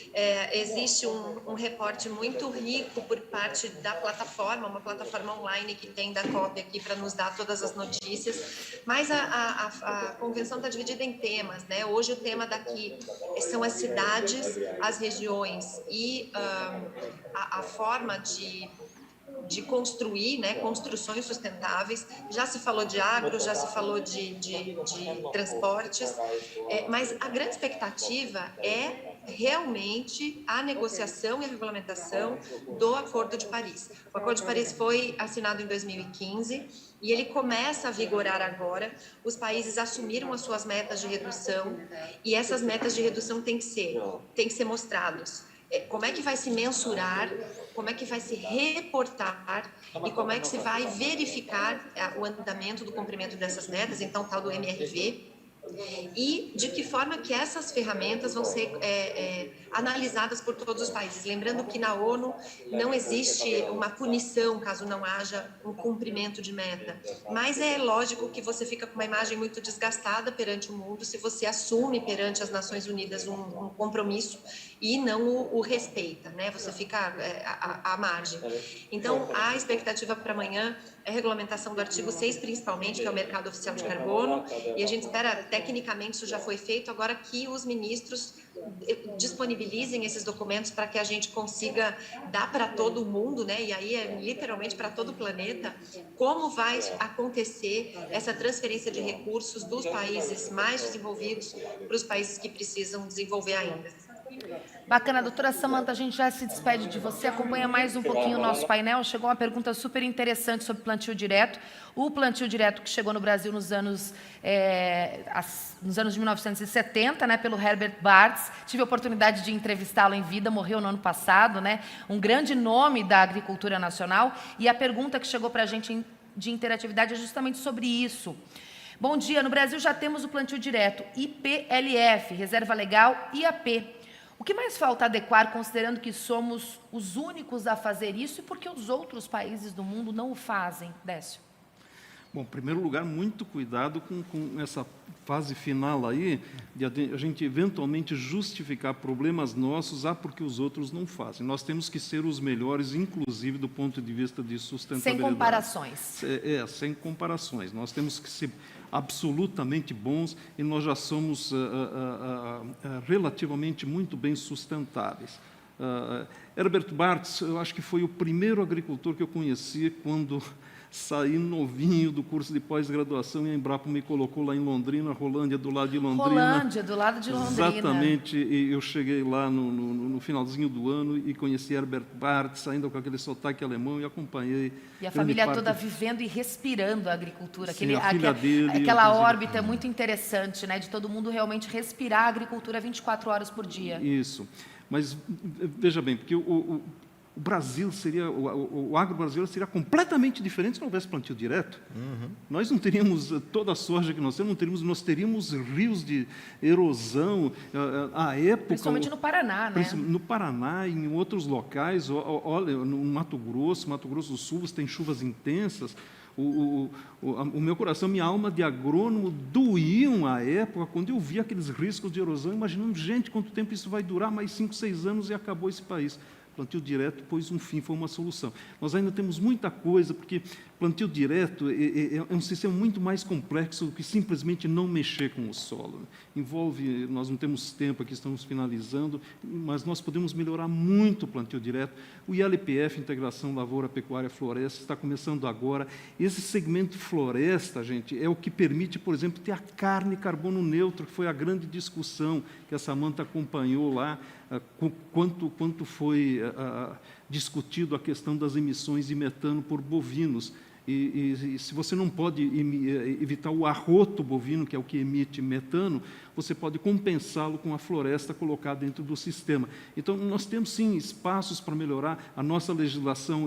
Existe um reporte muito rico por parte da plataforma, uma plataforma online que tem da COP aqui para nos dar todas as notícias, mas a convenção está dividida em temas, né? Hoje o tema daqui são as cidades, as regiões e a forma de construir, né, construções sustentáveis. Já se falou de agro, já se falou de transportes, mas a grande expectativa é realmente a negociação e a regulamentação do Acordo de Paris. O Acordo de Paris foi assinado em 2015 e ele começa a vigorar agora. Os países assumiram as suas metas de redução e essas metas de redução têm que ser mostradas. Como é que vai se mensurar, como é que vai se reportar e como é que se vai verificar o andamento do cumprimento dessas metas, então tal do MRV, e de que forma que essas ferramentas vão ser analisadas por todos os países. Lembrando que na ONU não existe uma punição caso não haja um cumprimento de meta, mas é lógico que você fica com uma imagem muito desgastada perante o mundo se você assume perante as Nações Unidas um compromisso e não o respeita, né? Você fica à margem. Então, a expectativa para amanhã é a regulamentação do artigo 6, principalmente, que é o mercado oficial de carbono, e a gente espera, tecnicamente isso já foi feito, agora que os ministros disponibilizem esses documentos para que a gente consiga dar para todo mundo, né? E aí é literalmente para todo o planeta, como vai acontecer essa transferência de recursos dos países mais desenvolvidos para os países que precisam desenvolver ainda. Bacana, doutora Samantha, a gente já se despede de você, acompanha mais um pouquinho o nosso painel. Chegou uma pergunta super interessante sobre plantio direto. O plantio direto que chegou no Brasil nos anos de 1970, né, pelo Herbert Bartz. Tive a oportunidade de entrevistá-lo em vida, morreu no ano passado, né, um grande nome da agricultura nacional. E a pergunta que chegou para a gente de interatividade é justamente sobre isso. Bom dia, no Brasil já temos o plantio direto, IPLF, Reserva Legal, IAP. O que mais falta adequar, considerando que somos os únicos a fazer isso e porque os outros países do mundo não o fazem, Décio? Bom, em primeiro lugar, muito cuidado com essa fase final aí, de a gente eventualmente justificar problemas nossos, porque os outros não fazem. Nós temos que ser os melhores, inclusive do ponto de vista de sustentabilidade. Sem comparações. Sem comparações. Nós temos que ser absolutamente bons e nós já somos relativamente muito bem sustentáveis. Herbert Bartz, eu acho que foi o primeiro agricultor que eu conheci quando saí novinho do curso de pós-graduação e a Embrapa me colocou lá em Londrina, Rolândia, do lado de Londrina. Rolândia, do lado de Londrina. Exatamente, e eu cheguei lá no finalzinho do ano e conheci Herbert Bartz, ainda com aquele sotaque alemão, e acompanhei. E a família toda vivendo e respirando a agricultura. Sim, a filha dele, aquela órbita muito interessante, né, de todo mundo realmente respirar a agricultura 24 horas por dia. Isso, mas veja bem, porque o Brasil seria, o agro brasileiro seria completamente diferente se não houvesse plantio direto. Uhum. Nós não teríamos toda a soja que nós temos, nós teríamos rios de erosão, à época... Principalmente no Paraná, né? No Paraná e em outros locais, olha, no Mato Grosso do Sul, você tem chuvas intensas. O meu coração, minha alma de agrônomo doíam à época, quando eu via aqueles riscos de erosão, imaginando, gente, quanto tempo isso vai durar, mais 5, 6 anos e acabou esse país. Plantio direto pôs um fim, foi uma solução. Nós ainda temos muita coisa, porque plantio direto é um sistema muito mais complexo do que simplesmente não mexer com o solo. Envolve, nós não temos tempo aqui, estamos finalizando, mas nós podemos melhorar muito o plantio direto. O ILPF, Integração Lavoura, Pecuária, Floresta, está começando agora. Esse segmento floresta, gente, é o que permite, por exemplo, ter a carne carbono neutro, que foi a grande discussão que a Samantha acompanhou lá, quanto foi discutido a questão das emissões de metano por bovinos. E se você não pode evitar o arroto bovino, que é o que emite metano, você pode compensá-lo com a floresta colocada dentro do sistema. Então, nós temos, sim, espaços para melhorar. A nossa legislação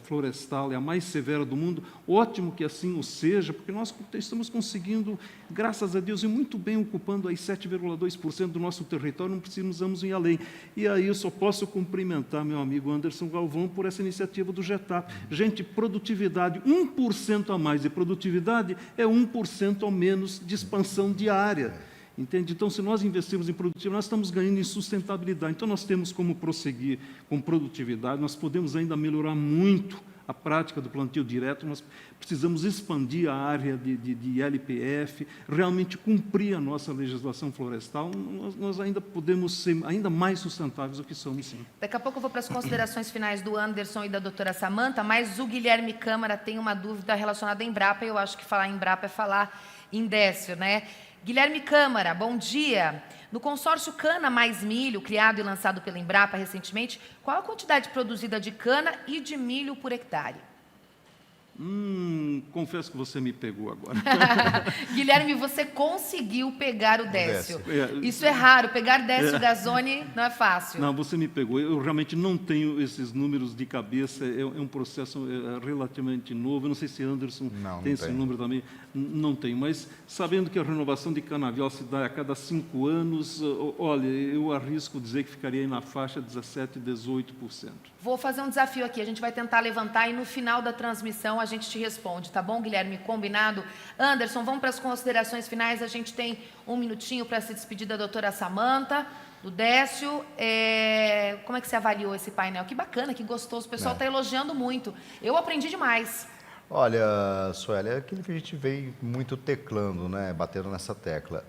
florestal é a mais severa do mundo. Ótimo que assim o seja, porque nós estamos conseguindo, graças a Deus, e muito bem ocupando aí 7,2% do nosso território, não precisamos ir além. E aí eu só posso cumprimentar meu amigo Anderson Galvão por essa iniciativa do GETAP. Gente, produtividade, 1% a mais de produtividade é 1% a menos de expansão diária. Entende? Então, se nós investirmos em produtividade, nós estamos ganhando em sustentabilidade. Então, nós temos como prosseguir com produtividade, nós podemos ainda melhorar muito a prática do plantio direto, nós precisamos expandir a área de LPF, realmente cumprir a nossa legislação florestal, nós ainda podemos ser ainda mais sustentáveis do que somos, sim. Daqui a pouco eu vou para as considerações finais do Anderson e da doutora Samantha, mas o Guilherme Câmara tem uma dúvida relacionada à Embrapa, eu acho que falar em Embrapa é falar em Décio, né? Guilherme Câmara, bom dia. No consórcio Cana mais Milho, criado e lançado pela Embrapa recentemente, qual a quantidade produzida de cana e de milho por hectare? Confesso que você me pegou agora. Guilherme, você conseguiu pegar o Décio. É. Isso é raro, pegar Décio Gazzoni não é fácil. Não, você me pegou. Eu realmente não tenho esses números de cabeça, é um processo relativamente novo. Eu não sei se Anderson tem esse número também. Não tenho, mas sabendo que a renovação de canavial se dá a cada 5 anos, olha, eu arrisco dizer que ficaria aí na faixa 17%, 18%. Vou fazer um desafio aqui, a gente vai tentar levantar e no final da transmissão a gente te responde, tá bom, Guilherme? Combinado? Anderson, vamos para as considerações finais, a gente tem um minutinho para se despedir da doutora Samantha, do Décio. Como é que você avaliou esse painel? Que bacana, que gostoso, o pessoal está elogiando muito. Eu aprendi demais. Olha, Sueli, é aquilo que a gente veio muito teclando, né, batendo nessa tecla.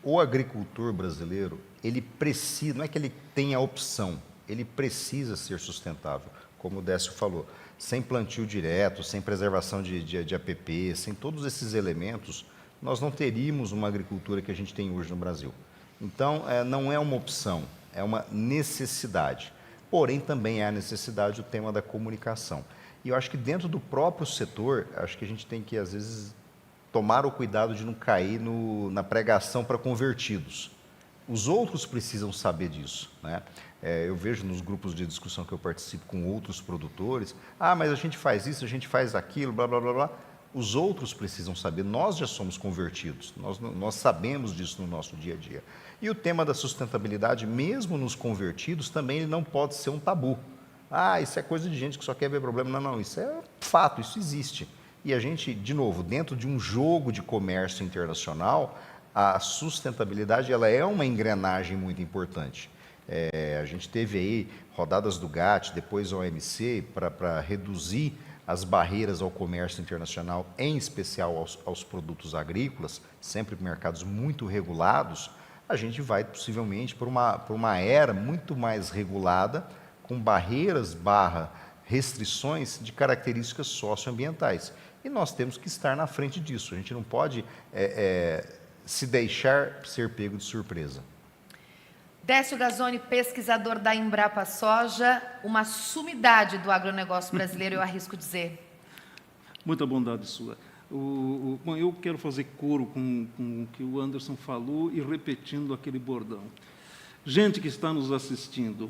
O agricultor brasileiro, ele precisa, não é que ele tenha opção, ele precisa ser sustentável, como o Décio falou. Sem plantio direto, sem preservação de APP, sem todos esses elementos, nós não teríamos uma agricultura que a gente tem hoje no Brasil. Então, não é uma opção, é uma necessidade. Porém, também é a necessidade o tema da comunicação. E eu acho que dentro do próprio setor, acho que a gente tem que, às vezes, tomar o cuidado de não cair na pregação para convertidos. Os outros precisam saber disso, né? Eu vejo nos grupos de discussão que eu participo com outros produtores, mas a gente faz isso, a gente faz aquilo, blá, blá, blá, blá. Os outros precisam saber, nós já somos convertidos, nós sabemos disso no nosso dia a dia. E o tema da sustentabilidade, mesmo nos convertidos, também ele não pode ser um tabu. Isso é coisa de gente que só quer ver problema. Não, isso é fato, isso existe. E a gente, de novo, dentro de um jogo de comércio internacional, a sustentabilidade ela é uma engrenagem muito importante. A gente teve aí rodadas do GATT, depois a OMC, para reduzir as barreiras ao comércio internacional, em especial aos produtos agrícolas, sempre mercados muito regulados. A gente vai possivelmente por uma era muito mais regulada, com barreiras / restrições de características socioambientais. E nós temos que estar na frente disso. A gente não pode se deixar ser pego de surpresa. Décio Gazzoni, pesquisador da Embrapa Soja, uma sumidade do agronegócio brasileiro, eu arrisco dizer. Muita bondade sua. Bom, eu quero fazer coro com o que o Anderson falou e repetindo aquele bordão. Gente que está nos assistindo,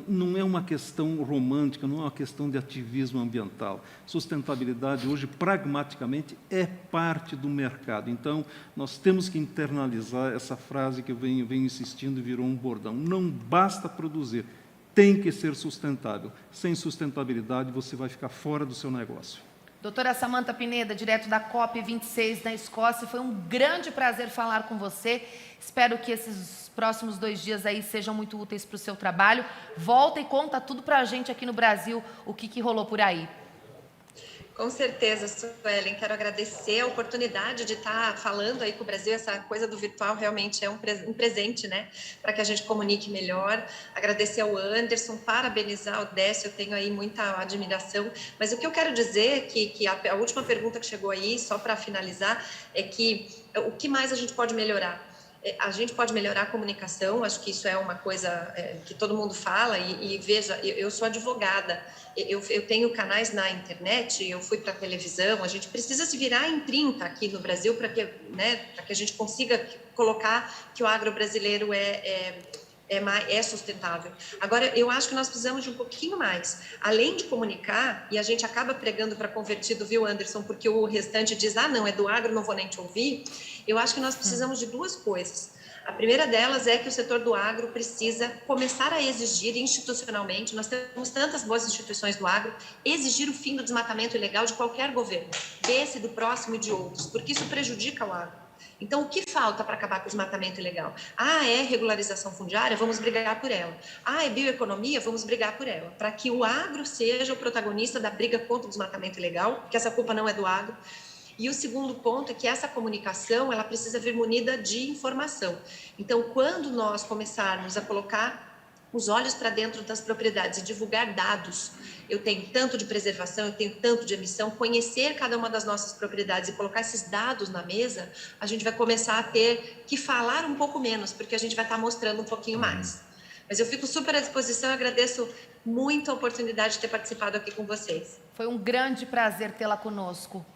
não é uma questão romântica, não é uma questão de ativismo ambiental. Sustentabilidade hoje, pragmaticamente, é parte do mercado. Então, nós temos que internalizar essa frase que eu venho insistindo e virou um bordão. Não basta produzir, tem que ser sustentável. Sem sustentabilidade, você vai ficar fora do seu negócio. Doutora Samantha Pineda, direto da COP26 na Escócia, foi um grande prazer falar com você. Espero que esses próximos 2 dias aí sejam muito úteis para o seu trabalho. Volta e conta tudo para a gente aqui no Brasil, o que rolou por aí. Com certeza, Suelen, quero agradecer a oportunidade de estar falando aí com o Brasil. Essa coisa do virtual realmente é um presente, né, para que a gente comunique melhor. Agradecer ao Anderson, parabenizar o Décio, eu tenho aí muita admiração. Mas o que eu quero dizer, que a última pergunta que chegou aí, só para finalizar, é que o que mais a gente pode melhorar? A gente pode melhorar a comunicação, acho que isso é uma coisa que todo mundo fala, e veja, eu sou advogada, eu tenho canais na internet, eu fui para a televisão, a gente precisa se virar em 30 aqui no Brasil para que, né, para que a gente consiga colocar que o agro brasileiro é sustentável. Agora, eu acho que nós precisamos de um pouquinho mais. Além de comunicar, e a gente acaba pregando para convertido, viu, Anderson, porque o restante diz, não, é do agro, não vou nem te ouvir. Eu acho que nós precisamos de 2 coisas. A primeira delas é que o setor do agro precisa começar a exigir institucionalmente, nós temos tantas boas instituições do agro, exigir o fim do desmatamento ilegal de qualquer governo, desse, do próximo e de outros, porque isso prejudica o agro. Então, o que falta para acabar com o desmatamento ilegal? É regularização fundiária? Vamos brigar por ela. É bioeconomia? Vamos brigar por ela. Para que o agro seja o protagonista da briga contra o desmatamento ilegal, porque essa culpa não é do agro. E o segundo ponto é que essa comunicação, ela precisa vir munida de informação. Então, quando nós começarmos a colocar os olhos para dentro das propriedades e divulgar dados, eu tenho tanto de preservação, eu tenho tanto de emissão, conhecer cada uma das nossas propriedades e colocar esses dados na mesa, a gente vai começar a ter que falar um pouco menos, porque a gente vai estar mostrando um pouquinho mais. Mas eu fico super à disposição, eu agradeço muito a oportunidade de ter participado aqui com vocês. Foi um grande prazer tê-la conosco.